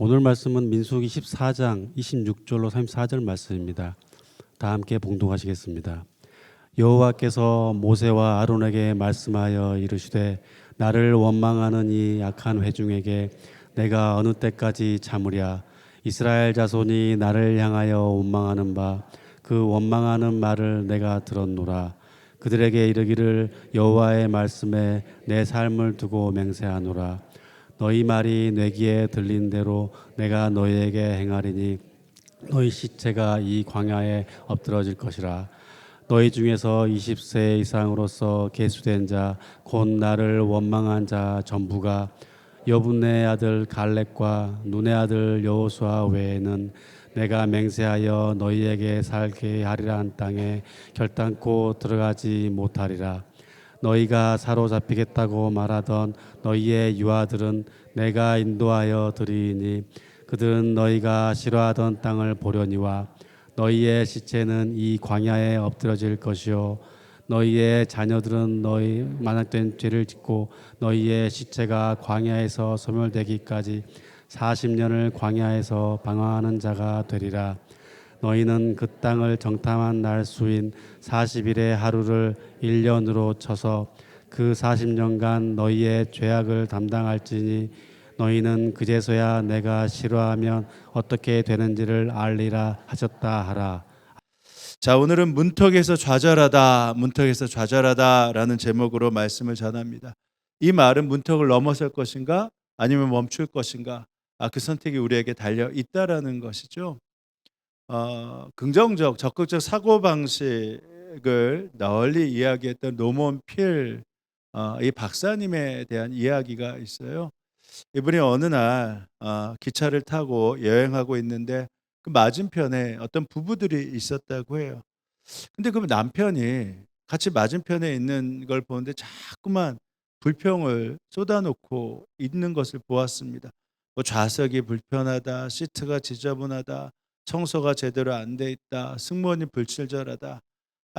오늘 말씀은 민수기 14장 26절로 34절 말씀입니다. 다 함께 봉독하시겠습니다. 여호와께서 모세와 아론에게 말씀하여 이르시되 나를 원망하는 이 악한 회중에게 내가 어느 때까지 참으랴. 이스라엘 자손이 나를 향하여 원망하는 바 그 원망하는 말을 내가 들었노라. 그들에게 이르기를 여호와의 말씀에 내 삶을 두고 맹세하노라. 너희 말이 내 귀에 들린 대로 내가 너희에게 행하리니 너희 시체가 이 광야에 엎드러질 것이라. 너희 중에서 20세 이상으로서 계수된 자 곧 나를 원망한 자 전부가 여분의 아들 갈렙과 눈의 아들 여호수아 외에는 내가 맹세하여 너희에게 살게 하리라 한 땅에 결단코 들어가지 못하리라. 너희가 사로잡히겠다고 말하던 너희의 유아들은 내가 인도하여 드리니 그들은 너희가 싫어하던 땅을 보려니와 너희의 시체는 이 광야에 엎드러질 것이요 너희의 자녀들은 너희 만악된 죄를 짓고 너희의 시체가 광야에서 소멸되기까지 40년을 광야에서 방황하는 자가 되리라. 너희는 그 땅을 정탐한 날 수인 40일의 하루를 1년으로 쳐서 그 40년간 너희의 죄악을 담당할지니 너희는 그제서야 내가 싫어하면 어떻게 되는지를 알리라 하셨다 하라. 자, 오늘은 문턱에서 좌절하다, 문턱에서 좌절하다라는 제목으로 말씀을 전합니다. 이 말은 문턱을 넘어설 것인가 아니면 멈출 것인가? 그 선택이 우리에게 달려 있다라는 것이죠. 긍정적, 적극적 사고 방식을 널리 이야기했던 노먼 필 이 박사님에 대한 이야기가 있어요. 이분이 어느 날 기차를 타고 여행하고 있는데 그 맞은편에 어떤 부부들이 있었다고 해요. 근데 그 남편이 같이 맞은편에 있는 걸 보는데 자꾸만 불평을 쏟아놓고 있는 것을 보았습니다. 뭐 좌석이 불편하다, 시트가 지저분하다, 청소가 제대로 안 돼 있다, 승무원이 불친절하다.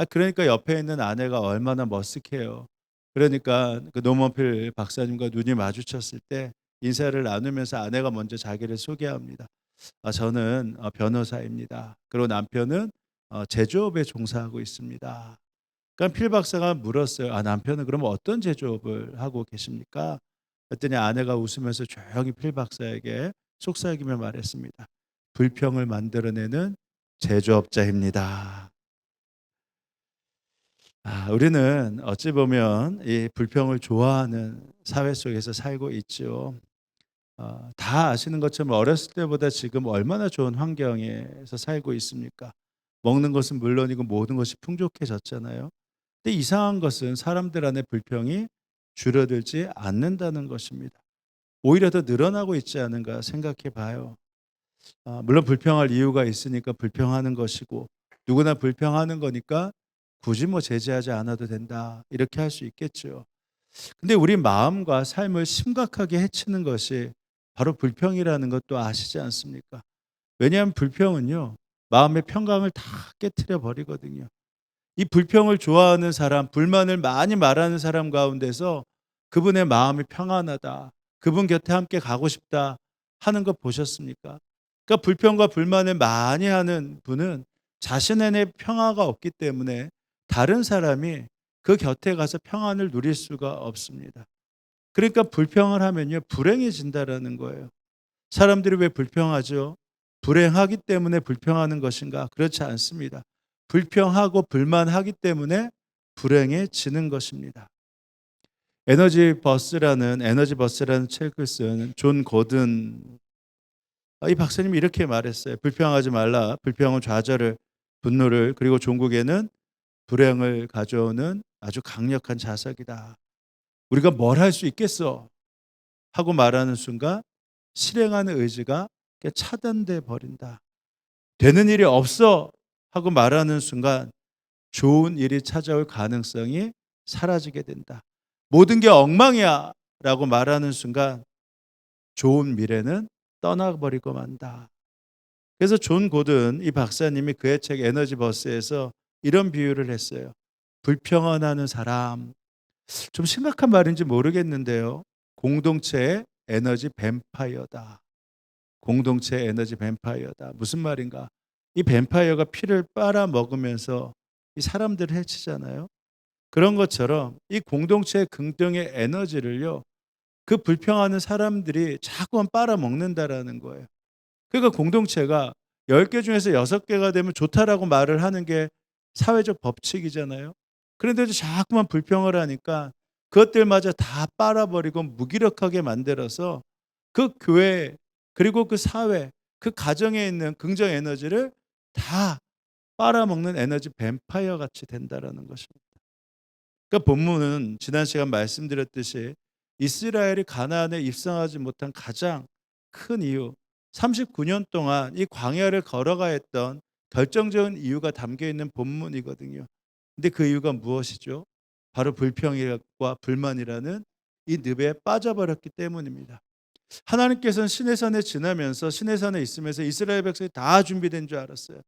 그러니까 옆에 있는 아내가 얼마나 머쓱해요. 그러니까 그 노먼필 박사님과 눈이 마주쳤을 때 인사를 나누면서 아내가 먼저 자기를 소개합니다. 저는 변호사입니다. 그리고 남편은 제조업에 종사하고 있습니다. 그러니까 필 박사가 물었어요. 남편은 그럼 어떤 제조업을 하고 계십니까? 그랬더니 아내가 웃으면서 조용히 필 박사에게 속삭이며 말했습니다. 불평을 만들어내는 제조업자입니다. 우리는 어찌 보면 이 불평을 좋아하는 사회 속에서 살고 있죠. 다 아시는 것처럼 어렸을 때보다 지금 얼마나 좋은 환경에서 살고 있습니까? 먹는 것은 물론이고 모든 것이 풍족해졌잖아요. 근데 이상한 것은 사람들 안에 불평이 줄어들지 않는다는 것입니다. 오히려 더 늘어나고 있지 않은가 생각해 봐요. 물론 불평할 이유가 있으니까 불평하는 것이고 누구나 불평하는 거니까 굳이 뭐 제재하지 않아도 된다. 이렇게 할 수 있겠죠. 근데 우리 마음과 삶을 심각하게 해치는 것이 바로 불평이라는 것도 아시지 않습니까? 왜냐하면 불평은요, 마음의 평강을 다 깨트려 버리거든요. 이 불평을 좋아하는 사람, 불만을 많이 말하는 사람 가운데서 그분의 마음이 평안하다, 그분 곁에 함께 가고 싶다 하는 거 보셨습니까? 그러니까 불평과 불만을 많이 하는 분은 자신 안에 평화가 없기 때문에 다른 사람이 그 곁에 가서 평안을 누릴 수가 없습니다. 그러니까 불평을 하면요, 불행해진다라는 거예요. 사람들이 왜 불평하죠? 불행하기 때문에 불평하는 것인가? 그렇지 않습니다. 불평하고 불만하기 때문에 불행해지는 것입니다. 에너지 버스라는 책을 쓴 존 고든 이 박사님이 이렇게 말했어요. 불평하지 말라. 불평은 좌절을, 분노를, 그리고 종국에는 불행을 가져오는 아주 강력한 자석이다. 우리가 뭘 할 수 있겠어? 하고 말하는 순간 실행하는 의지가 차단돼 버린다. 되는 일이 없어 하고 말하는 순간 좋은 일이 찾아올 가능성이 사라지게 된다. 모든 게 엉망이야 라고 말하는 순간 좋은 미래는 떠나버리고 만다. 그래서 존 고든 이 박사님이 그의 책 에너지 버스에서 이런 비유를 했어요. 불평언하는 사람, 좀 심각한 말인지 모르겠는데요. 공동체의 에너지 뱀파이어다. 공동체 에너지 뱀파이어다. 무슨 말인가? 이 뱀파이어가 피를 빨아먹으면서 이 사람들을 해치잖아요. 그런 것처럼 이 공동체의 긍정의 에너지를요, 그 불평하는 사람들이 자꾸만 빨아먹는다라는 거예요. 그러니까 공동체가 10개 중에서 6개가 되면 좋다라고 말을 하는 게 사회적 법칙이잖아요. 그런데도 자꾸만 불평을 하니까 그것들마저 다 빨아버리고 무기력하게 만들어서 그 교회, 그리고 그 사회, 그 가정에 있는 긍정 에너지를 다 빨아먹는 에너지 뱀파이어 같이 된다라는 것입니다. 그러니까 본문은 지난 시간 말씀드렸듯이 이스라엘이 가나안에 입성하지 못한 가장 큰 이유, 39년 동안 이 광야를 걸어가야 했던 결정적인 이유가 담겨 있는 본문이거든요. 근데 그 이유가 무엇이죠? 바로 불평과 불만이라는 이 늪에 빠져버렸기 때문입니다. 하나님께서는 시내산에 지나면서 시내산에 있으면서 이스라엘 백성이 다 준비된 줄 알았어요.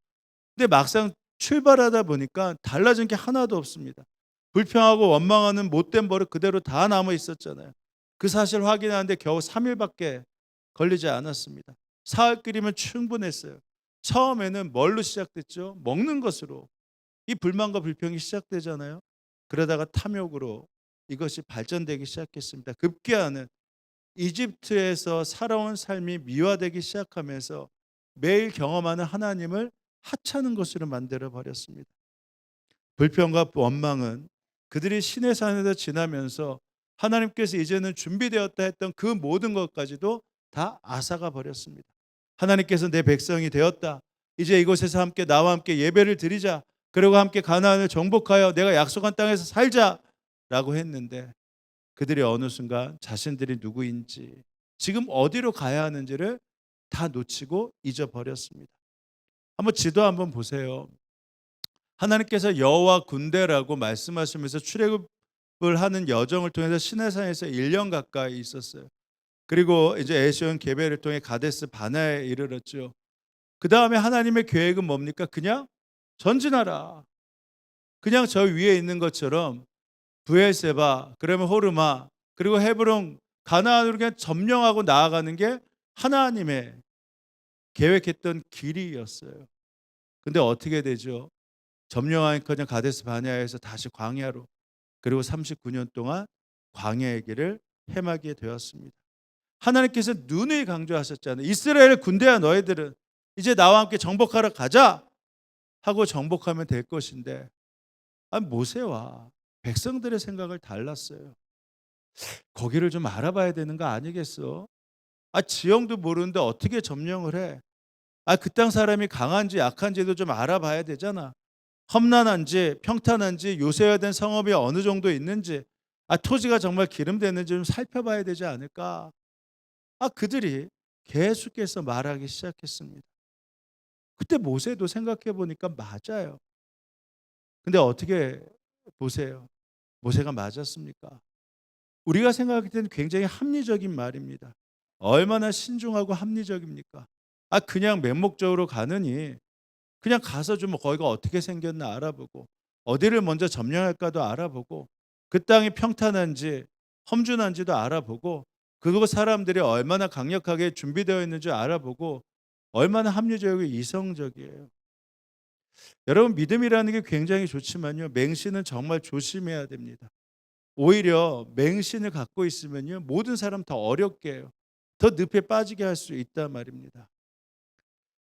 근데 막상 출발하다 보니까 달라진 게 하나도 없습니다. 불평하고 원망하는 못된 버릇 그대로 다 남아 있었잖아요. 그 사실 확인하는데 겨우 3일밖에 걸리지 않았습니다. 사흘끼리면 충분했어요. 처음에는 뭘로 시작됐죠? 먹는 것으로. 이 불만과 불평이 시작되잖아요. 그러다가 탐욕으로 이것이 발전되기 시작했습니다. 급기야는 이집트에서 살아온 삶이 미화되기 시작하면서 매일 경험하는 하나님을 하찮은 것으로 만들어 버렸습니다. 불평과 원망은 그들이 시내 산에서 지나면서 하나님께서 이제는 준비되었다 했던 그 모든 것까지도 다 앗아가 버렸습니다. 하나님께서 내 백성이 되었다. 이제 이곳에서 함께 나와 함께 예배를 드리자. 그리고 함께 가나안을 정복하여 내가 약속한 땅에서 살자라고 했는데 그들이 어느 순간 자신들이 누구인지 지금 어디로 가야 하는지를 다 놓치고 잊어버렸습니다. 한번 지도 한번 보세요. 하나님께서 여호와 군대라고 말씀하시면서 출애굽을 하는 여정을 통해서 시내산에서 1년 가까이 있었어요. 그리고 이제 에시온 게베를 통해 가데스 바나에 이르렀죠. 그 다음에 하나님의 계획은 뭡니까? 그냥 전진하라. 그냥 저 위에 있는 것처럼 브엘세바, 그러면 호르마, 그리고 헤브론, 가나안으로 그냥 점령하고 나아가는 게 하나님의 계획했던 길이었어요. 근데 어떻게 되죠? 점령하니까 가데스 바네아에서 다시 광야로, 그리고 39년 동안 광야의 길을 헤매게 되었습니다. 하나님께서 눈을 강조하셨잖아요. 이스라엘 군대야, 너희들은 이제 나와 함께 정복하러 가자 하고 정복하면 될 것인데, 모세와 백성들의 생각을 달랐어요. 거기를 좀 알아봐야 되는 거 아니겠어? 지형도 모르는데 어떻게 점령을 해? 그 땅 사람이 강한지 약한지도 좀 알아봐야 되잖아. 험난한지 평탄한지 요새야 된 성읍이 어느 정도 있는지, 토지가 정말 기름되는지 좀 살펴봐야 되지 않을까? 그들이 계속해서 말하기 시작했습니다. 그때 모세도 생각해 보니까 맞아요. 근데 어떻게 보세요? 모세가 맞았습니까? 우리가 생각할 때는 굉장히 합리적인 말입니다. 얼마나 신중하고 합리적입니까? 그냥 맹목적으로 가느니 그냥 가서 좀 거기가 어떻게 생겼나 알아보고 어디를 먼저 점령할까도 알아보고 그 땅이 평탄한지 험준한지도 알아보고 그리고 사람들이 얼마나 강력하게 준비되어 있는지 알아보고 얼마나 합리적이고 이성적이에요. 여러분, 믿음이라는 게 굉장히 좋지만요, 맹신은 정말 조심해야 됩니다. 오히려 맹신을 갖고 있으면요, 모든 사람 더 어렵게 해요. 더 늪에 빠지게 할 수 있단 말입니다.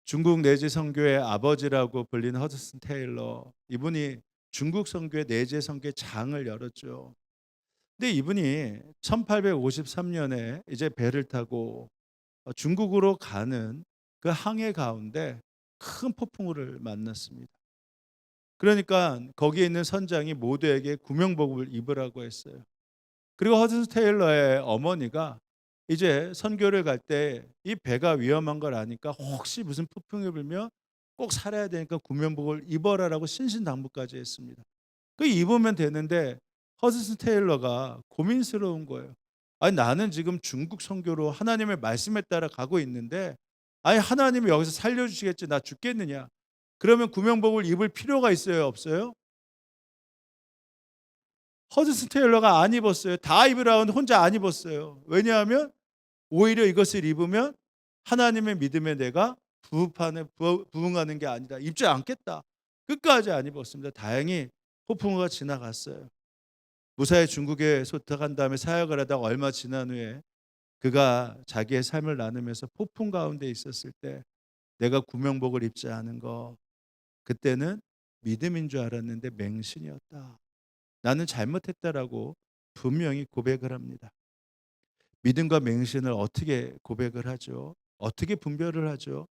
중국 내지 선교의 아버지라고 불리는 허드슨 테일러, 이분이 중국 선교의 내재 선교의 장을 열었죠. 근데 이분이 1853년에 이제 배를 타고 중국으로 가는 그 항해 가운데 큰 폭풍우를 만났습니다. 그러니까 거기에 있는 선장이 모두에게 구명복을 입으라고 했어요. 그리고 허드슨 테일러의 어머니가 이제 선교를 갈 때 이 배가 위험한 걸 아니까 혹시 무슨 폭풍이 불면 꼭 살아야 되니까 구명복을 입어라라고 신신당부까지 했습니다. 그 입으면 되는데 허드슨 테일러가 고민스러운 거예요. 나는 지금 중국 선교로 하나님의 말씀에 따라 가고 있는데 하나님이 여기서 살려주시겠지, 나 죽겠느냐. 그러면 구명복을 입을 필요가 있어요, 없어요? 허드슨 테일러가 안 입었어요. 다 입으라고 하는데 혼자 안 입었어요. 왜냐하면 오히려 이것을 입으면 하나님의 믿음에 내가 부응하는 게 아니다. 입지 않겠다. 끝까지 안 입었습니다. 다행히 폭풍우가 지나갔어요. 무사히 중국에 소탁한 다음에 사역을 하다가 얼마 지난 후에 그가 자기의 삶을 나누면서 폭풍 가운데 있었을 때 내가 구명복을 입지 않은 거, 그때는 믿음인 줄 알았는데 맹신이었다. 나는 잘못했다라고 분명히 고백을 합니다. 믿음과 맹신을 어떻게 고백을 하죠? 어떻게 분별을 하죠?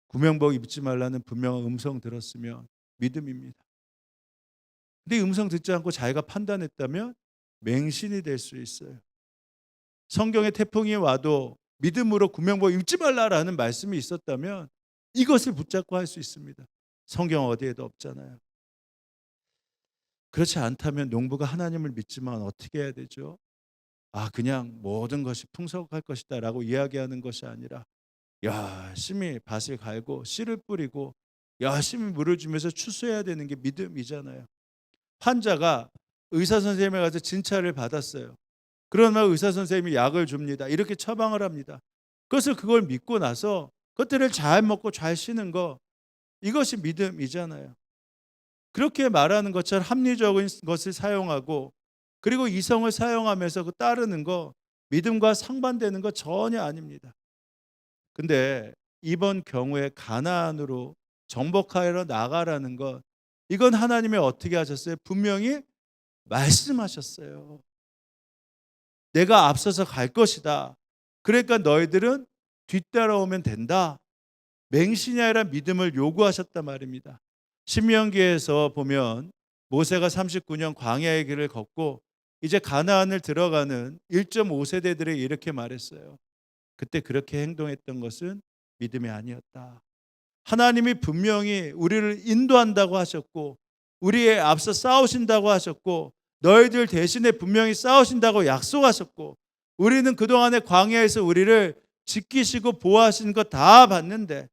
구명복 입지 말라는 분명한 음성 들었으면 믿음입니다. 근데 이 음성 듣지 않고 자기가 판단했다면 맹신이 될 수 있어요. 성경에 태풍이 와도 믿음으로 구명복 입지 말라라는 말씀이 있었다면 이것을 붙잡고 할 수 있습니다. 성경 어디에도 없잖아요. 그렇지 않다면 농부가 하나님을 믿지만 어떻게 해야 되죠? 그냥 모든 것이 풍성할 것이다 라고 이야기하는 것이 아니라 열심히 밭을 갈고 씨를 뿌리고 열심히 물을 주면서 추수해야 되는 게 믿음이잖아요. 환자가 의사 선생님에 가서 진찰을 받았어요. 그러면 의사 선생님이 약을 줍니다. 이렇게 처방을 합니다. 그걸 믿고 나서 그것들을 잘 먹고 잘 쉬는 거, 이것이 믿음이잖아요. 그렇게 말하는 것처럼 합리적인 것을 사용하고 그리고 이성을 사용하면서 따르는 거, 믿음과 상반되는 거 전혀 아닙니다. 근데 이번 경우에 가나안으로 정복하여 나가라는 것, 이건 하나님이 어떻게 하셨어요? 분명히 말씀하셨어요. 내가 앞서서 갈 것이다. 그러니까 너희들은 뒤따라오면 된다. 맹신이 아니라 믿음을 요구하셨단 말입니다. 신명기에서 보면 모세가 39년 광야의 길을 걷고 이제 가나안을 들어가는 1.5세대들에게 이렇게 말했어요. 그때 그렇게 행동했던 것은 믿음이 아니었다. 하나님이 분명히 우리를 인도한다고 하셨고 우리의 앞서 싸우신다고 하셨고 너희들 대신에 분명히 싸우신다고 약속하셨고 우리는 그동안의 광야에서 우리를 지키시고 보호하신 것 다 봤는데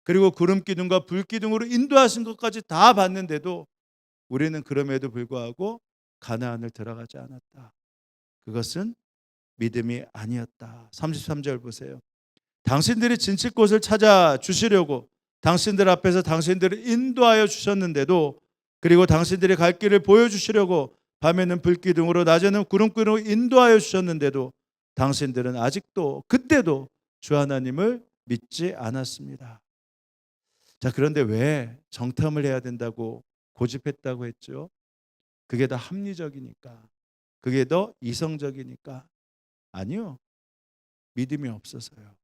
그리고 구름 기둥과 불 기둥으로 인도하신 것까지 다 봤는데도 우리는 그럼에도 불구하고 가나안을 들어가지 않았다. 그것은 믿음이 아니었다. 33절 보세요. 당신들이 진칠 곳을 찾아 주시려고 당신들 앞에서 당신들을 인도하여 주셨는데도 그리고 당신들이 갈 길을 보여주시려고 밤에는 불기둥으로 낮에는 구름기둥으로 인도하여 주셨는데도 당신들은 아직도 그때도 주 하나님을 믿지 않았습니다. 자, 그런데 왜 정탐을 해야 된다고 고집했다고 했죠? 그게 더 합리적이니까, 그게 더 이성적이니까. 아니요, 믿음이 없어서요.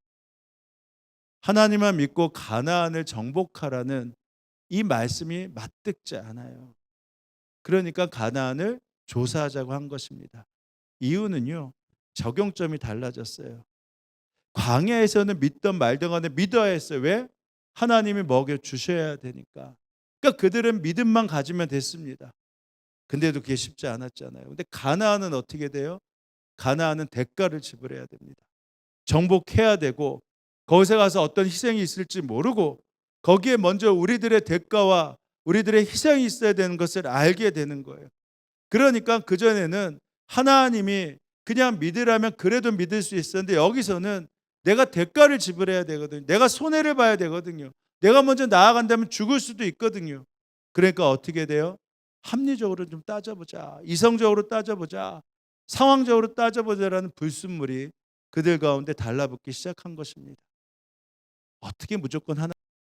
하나님만 믿고 가나안을 정복하라는 이 말씀이 맞듣지 않아요. 그러니까 가나안을 조사하자고 한 것입니다. 이유는요, 적용점이 달라졌어요. 광야에서는 믿던 말던 간에 믿어야 했어요. 왜? 하나님이 먹여 주셔야 되니까. 그러니까 그들은 믿음만 가지면 됐습니다. 근데도 그게 쉽지 않았잖아요. 근데 가나안은 어떻게 돼요? 가나안은 대가를 지불해야 됩니다. 정복해야 되고 거기서 가서 어떤 희생이 있을지 모르고 거기에 먼저 우리들의 대가와 우리들의 희생이 있어야 되는 것을 알게 되는 거예요. 그러니까 그전에는 하나님이 그냥 믿으라면 그래도 믿을 수 있었는데 여기서는 내가 대가를 지불해야 되거든요. 내가 손해를 봐야 되거든요. 내가 먼저 나아간다면 죽을 수도 있거든요. 그러니까 어떻게 돼요? 합리적으로 좀 따져보자. 이성적으로 따져보자. 상황적으로 따져보자라는 불순물이 그들 가운데 달라붙기 시작한 것입니다. 어떻게 무조건 하나